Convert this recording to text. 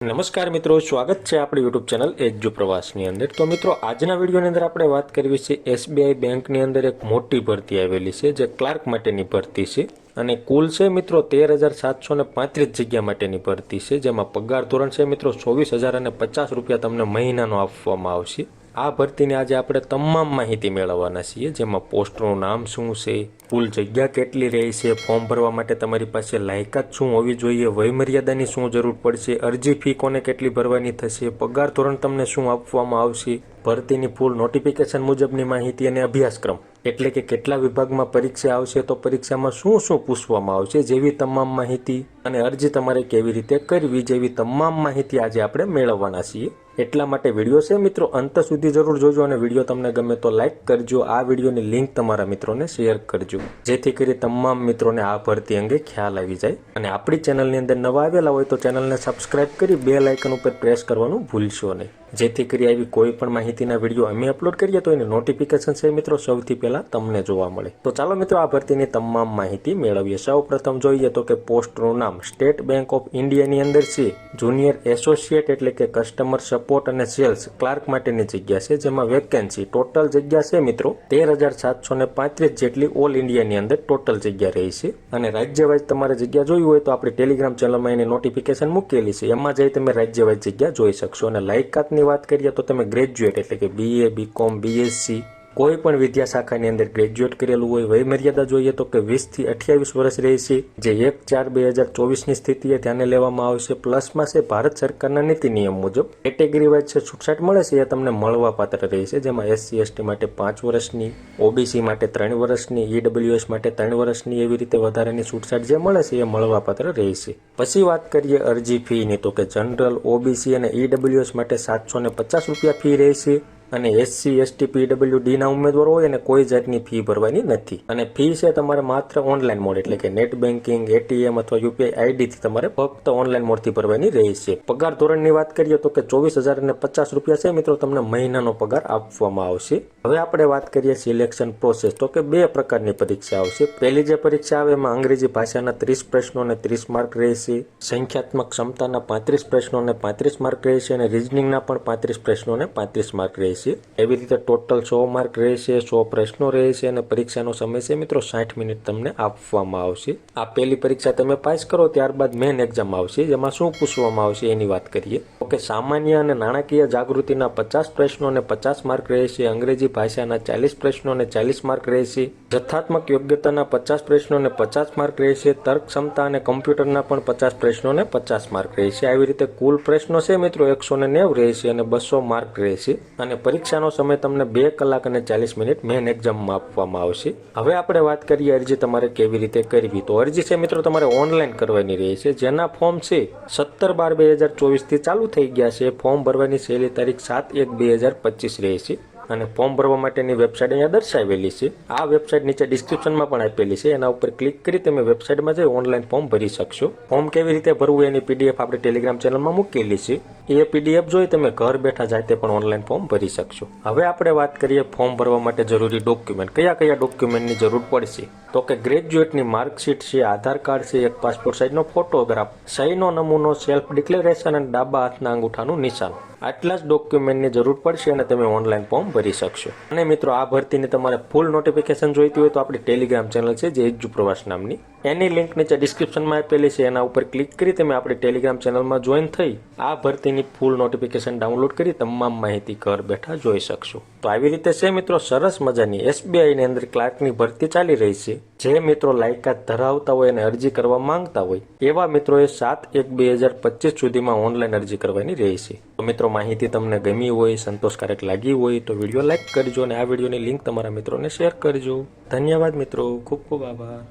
નમસ્કાર મિત્રો, સ્વાગત છે આપણી યુટ્યુબ ચેનલ એજ્યુ પ્રવાસની અંદર। તો મિત્રો, આજના વિડીયોની અંદર આપણે વાત કરવી છે એસબીઆઈ બેંકની અંદર એક મોટી ભરતી આવેલી છે જે ક્લાર્ક માટેની ભરતી છે અને કુલ છે મિત્રો 13,735 જગ્યા માટેની ભરતી છે, જેમાં પગાર ધોરણ છે મિત્રો 24,050 રૂપિયા તમને મહિનાનો આપવામાં આવશે। આ ભરતીની આજે આપણે તમામ માહિતી મેળવવાના છીએ, જેમાં પોસ્ટનું નામ શું છે, કુલ જગ્યા કેટલી રહી છે, ફોર્મ ભરવા માટે તમારી પાસે લાયકાત શું હોવી જોઈએ, વયમર્યાદાની શું જરૂર પડશે, અરજી ફી કોને કેટલી ભરવાની થશે, પગાર ધોરણ તમને શું આપવામાં આવશે, ભરતીની ફૂલ નોટિફિકેશન મુજબની માહિતી અને અભ્યાસક્રમ એટલે કે કેટલા વિભાગમાં પરીક્ષા આવશે, તો પરીક્ષામાં શું શું પૂછવામાં આવશે જેવી તમામ માહિતી અને અરજી તમારે કેવી રીતે કરવી જેવી તમામ માહિતી આજે આપણે મેળવવાના છીએ। એટલા માટે વિડીયો છે મિત્રો અંત સુધી જરૂર જોજો અને વિડીયો તમને ગમે તો લાઈક કરજો। આ વિડીયોની લિંક તમારા મિત્રોને શેર કરજો જેથી કરી તમામ મિત્રોને આ ભરતી અંગે ખ્યાલ આવી જાય। અને આપણી ચેનલની અંદર નવા આવેલા હોય તો ચેનલને સબસ્ક્રાઇબ કરી બેલ આઇકન ઉપર પ્રેસ કરવાનું ભૂલશો નહીં, જેથી કરી આવી કોઈ પણ માહિતીના વિડીયો અમે અપલોડ કરીએ તો એની નોટિફિકેશન છે મિત્રો સૌથી પહેલા તમને જોવા મળે। તો ચાલો મિત્રો આ ભરતીની તમામ માહિતી મેળવીએ। સૌ પ્રથમ જોઈએ તો કે પોસ્ટનું નામ સ્ટેટ બેંક ઓફ ઇન્ડિયાની અંદર છે જુનિયર એસોસિએટ એટલે કે કસ્ટમર સપોર્ટ અને સેલ્સ ક્લાર્ક માટેની જગ્યા છે, જેમાં વેકેન્સી ટોટલ જગ્યા છે મિત્રો 13,735 જેટલી ઓલ ઇન્ડિયાની અંદર ટોટલ જગ્યા રહી છે। અને રાજ્ય વાઇઝ તમારે જગ્યા જોઈ હોય તો આપણી ટેલિગ્રામ ચેનલમાં એની નોટિફિકેશન મૂકેલી છે, એમાં જઈ તમે રાજ્ય વાઇઝ જગ્યા જોઈ શકશો। અને લાયકાતની વાત કરીએ તો તમે ગ્રેજ્યુએટ એટલે કે બીએ, બીકોમ, બીએસસી કોઈ પણ વિદ્યા શાખાની અંદર ગ્રેજ્યુએટ કરેલું હોય। વયમર્યાદા જોઈએ તો કે 20 થી 28 વર્ષ રહેશે, જે 1/4/2024ની સ્થિતિએ ધ્યાને લેવામાં આવશે। પ્લસમાં છે ભારત સરકારના નીતિ નિયમ મુજબ કેટેગરી વાઇઝ છે છૂટછાટ મળે છે એ તમને મળવા પાત્ર રહેશે, જેમાં SC ST માટે 5 વર્ષની, OBC માટે 3 વર્ષની, EWS માટે 3 વર્ષની, એવી રીતે વધારાની છૂટછાટ જે મળે છે એ મળવા પાત્ર રહેશે। પછી વાત કરીએ અરજી ફીની તો કે જનરલ, OBC અને EWS માટે 750 રૂપિયા ફી રહેશે અને SC ST PWD ના ઉમેદવાર હોય અને કોઈ જાતની ફી ભરવાની નથી। અને ફી છે તમારે માત્ર ઓનલાઈન મોડ એટલે કે નેટ બેન્કિંગ, ATM અથવા UPI ID થી તમારે ફક્ત ઓનલાઈન મોડથી ભરવાની રહેશે। પગાર ધોરણની વાત કરીએ તો કે 24,050 રૂપિયા છે મિત્રો તમને મહિનાનો પગાર આપવામાં આવશે। હવે આપણે વાત કરીએ સિલેક્શન પ્રોસેસ તો કે બે પ્રકારની પરીક્ષા આવશે। પહેલી જે પરીક્ષા આવે એમાં અંગ્રેજી ભાષાના 30 પ્રશ્નો અને 30 માર્ક રહેશે, સંખ્યાત્મક ક્ષમતાના 35 પ્રશ્નો અને 35 માર્ક રહેશે અને રીઝનિંગના પણ 35 પ્રશ્નો અને 35 માર્ક રહેશે। એવી રીતે ટોટલ 100 માર્ક રહેશે, 100 પ્રશ્નો રહેશે અને પરીક્ષાનો સમય છે મિત્રો 60 મિનિટ તમને આપવામાં આવશે। આ પહેલી પરીક્ષા તમે પાસ કરો ત્યારબાદ મેઇન એક્ઝામ આવશે, જેમાં શું પૂછવામાં આવશે એની વાત કરીએ તો કે સામાન્ય અને નાણાકીય જાગૃતિના 50 પ્રશ્નો અને 50 માર્ક રહેશે, અંગ્રેજી ભાષાના 40 પ્રશ્નો અને 40 માર્ક રહેશે, જથ્થાત્મક યોગ્યતાના 50 પ્રશ્નો અને 50 માર્ક રહેશે, તર્ક ક્ષમતા અને કમ્પ્યુટરના પણ 50 પ્રશ્નો અને 50 માર્ક રહેશે। આવી રીતે કુલ પ્રશ્નો છે મિત્રો 190 રહેશે અને 200 માર્ક રહેશે અને પરીક્ષાનો સમય તમને 2 કલાક અને 40 મિનિટ મેઇન એક્ઝામમાં આપવામાં આવશે। હવે આપણે વાત કરીએ અરજી તમારે કેવી રીતે કરવી તો અરજી છે મિત્રો તમારે ઓનલાઈન કરવાની રહેશે, જેના ફોર્મ છે 17/12/2024 થી ચાલુ થઈ ગયા છે। ફોર્મ ભરવાની છેલ્લી તારીખ 7/1/2025 રહેશે અને ફોર્મ ભરવા માટેની વેબસાઇટ અહીંયા દર્શાવેલી છે। આ વેબસાઇટ નીચે ડિસ્ક્રિપ્શનમાં પણ આપેલી છે, એના ઉપર ક્લિક કરી તમે વેબસાઇટમાં જઈ ઓનલાઈન ફોર્મ ભરી શકશો। ફોર્મ કેવી રીતે ભરવું એની PDF આપણે ટેલિગ્રામ ચેનલમાં મૂકેલી છે, એ PDF જોઈ તમે ઘર બેઠા જાતે પણ ઓનલાઈન ફોર્મ ભરી શકશો। હવે આપણે વાત કરીએ ફોર્મ ભરવા માટે જરૂરી ડોક્યુમેન્ટ, કયા કયા ડોક્યુમેન્ટની જરૂર પડશે તો કે ગ્રેજ્યુએટની માર્કશીટ છે, આધાર કાર્ડ છે, એક પાસપોર્ટ સાઇઝનો ફોટોગ્રાફ, સહીનો નમૂનો, સેલ્ફ ડિક્લેરેશન અને ડાબા હાથના અંગૂઠાનું નિશાન, આટલા જ ડોક્યુમેન્ટની જરૂર પડશે અને તમે ઓનલાઈન ફોર્મ ભરી શકશો। અને મિત્રો આ ભરતીની તમારે ફૂલ નોટિફિકેશન જોઈતી હોય તો આપણી ટેલિગ્રામ ચેનલ છે જે એજ્યુ પ્રવાસ નામની, એની લિંક નીચે ડિસ્ક્રિપ્શનમાં આપેલી છે, એના ઉપર ક્લિક કરી તમે આપણી ટેલિગ્રામ ચેનલમાં જોઈન થઈ આ ભરતીની ફૂલ નોટિફિકેશન ડાઉનલોડ કરી તમામ માહિતી ઘર બેઠા જોઈ શકશો। તો આવી રીતે છે મિત્રો સરસ મજાની SBI ની અંદર ક્લાર્કની ભરતી ચાલી રહી છે। જે મિત્રો લાયકાત ધરાવતા હોય અને અરજી કરવા માંગતા હોય એવા મિત્રોએ 7/1/2025 સુધીમાં ઓનલાઈન અરજી કરવાની રહેશે। તો મિત્રો માહિતી તમને ગમી હોય, સંતોષકારક લાગી હોય તો વિડીયો લાઈક કરજો અને આ વિડીયોની લિંક તમારા મિત્રોને શેર કરજો। ધન્યવાદ મિત્રો, ખૂબ ખૂબ આભાર।